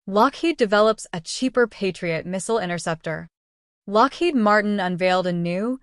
Lockheed develops a cheaper Patriot missile interceptor. Lockheed Martin unveiled a new,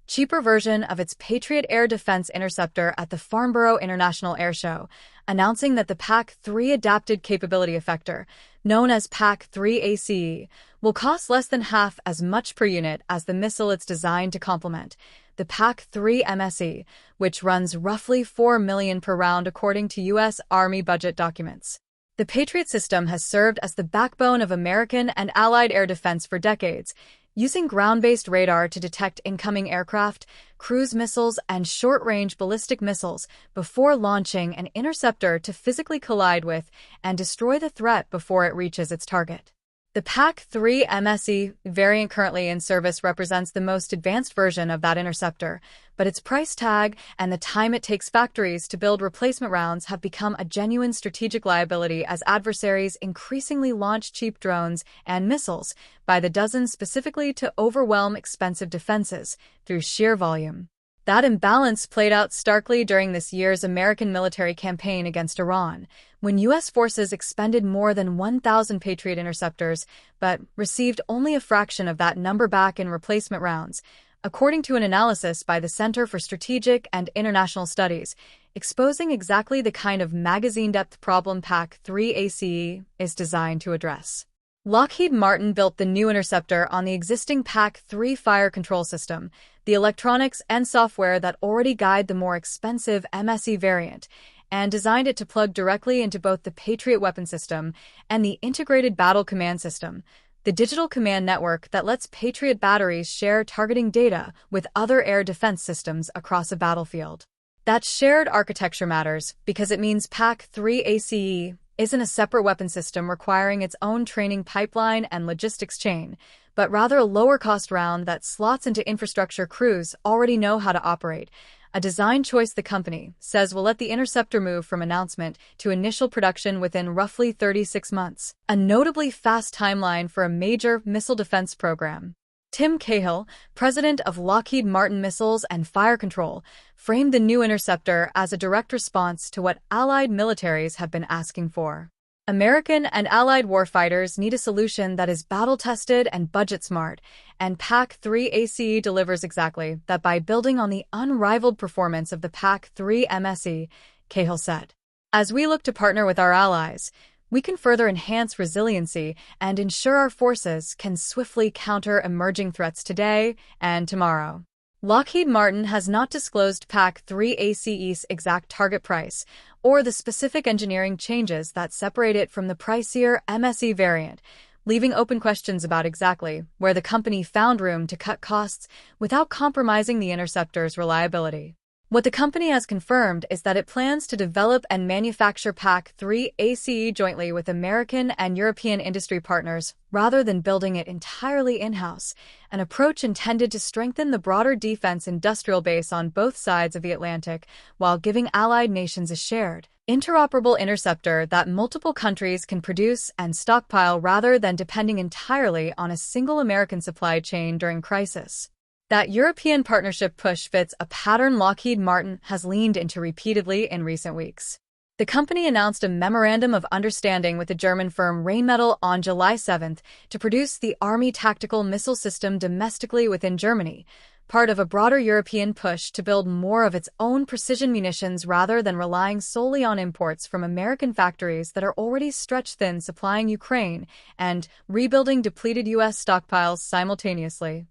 cheaper version of its Patriot air defense interceptor at the Farnborough International Air Show, announcing that the PAC-3 Adapted Capability Effector, known as PAC-3 ACE, will cost less than half as much per unit as the missile it's designed to complement, the PAC-3 MSE, which runs roughly $4 million per round according to U.S. Army budget documents. The Patriot system has served as the backbone of American and Allied air defense for decades, using ground-based radar to detect incoming aircraft, cruise missiles, and short-range ballistic missiles before launching an interceptor to physically collide with and destroy the threat before it reaches its target. The PAC-3 MSE variant currently in service represents the most advanced version of that interceptor, but its price tag and the time it takes factories to build replacement rounds have become a genuine strategic liability as adversaries increasingly launch cheap drones and missiles by the dozens specifically to overwhelm expensive defenses through sheer volume. That imbalance played out starkly during this year's American military campaign against Iran, when U.S. forces expended more than 1,000 Patriot interceptors, but received only a fraction of that number back in replacement rounds, according to an analysis by the Center for Strategic and International Studies, exposing exactly the kind of magazine-depth problem PAC-3 ACE is designed to address. Lockheed Martin built the new interceptor on the existing PAC-3 fire control system, the electronics and software that already guide the more expensive MSE variant, and designed it to plug directly into both the Patriot weapon system and the Integrated Battle Command System, the digital command network that lets Patriot batteries share targeting data with other air defense systems across a battlefield. That shared architecture matters because it means PAC-3 ACE isn't a separate weapon system requiring its own training pipeline and logistics chain, but rather a lower-cost round that slots into infrastructure crews already know how to operate, a design choice the company says will let the interceptor move from announcement to initial production within roughly 36 months, a notably fast timeline for a major missile defense program. Tim Cahill, president of Lockheed Martin Missiles and Fire Control, framed the new interceptor as a direct response to what Allied militaries have been asking for. American and Allied warfighters need a solution that is battle-tested and budget-smart, and PAC-3 ACE delivers exactly that by building on the unrivaled performance of the PAC-3 MSE, Cahill said. As we look to partner with our allies, we can further enhance resiliency and ensure our forces can swiftly counter emerging threats today and tomorrow. Lockheed Martin has not disclosed PAC-3 ACE's exact target price or the specific engineering changes that separate it from the pricier MSE variant, leaving open questions about exactly where the company found room to cut costs without compromising the interceptor's reliability. What the company has confirmed is that it plans to develop and manufacture PAC-3 ACE jointly with American and European industry partners rather than building it entirely in-house, an approach intended to strengthen the broader defense industrial base on both sides of the Atlantic while giving allied nations a shared, interoperable interceptor that multiple countries can produce and stockpile rather than depending entirely on a single American supply chain during crisis. That European partnership push fits a pattern Lockheed Martin has leaned into repeatedly in recent weeks. The company announced a memorandum of understanding with the German firm Rheinmetall on July 7 to produce the Army tactical missile system domestically within Germany, part of a broader European push to build more of its own precision munitions rather than relying solely on imports from American factories that are already stretched thin supplying Ukraine and rebuilding depleted U.S. stockpiles simultaneously.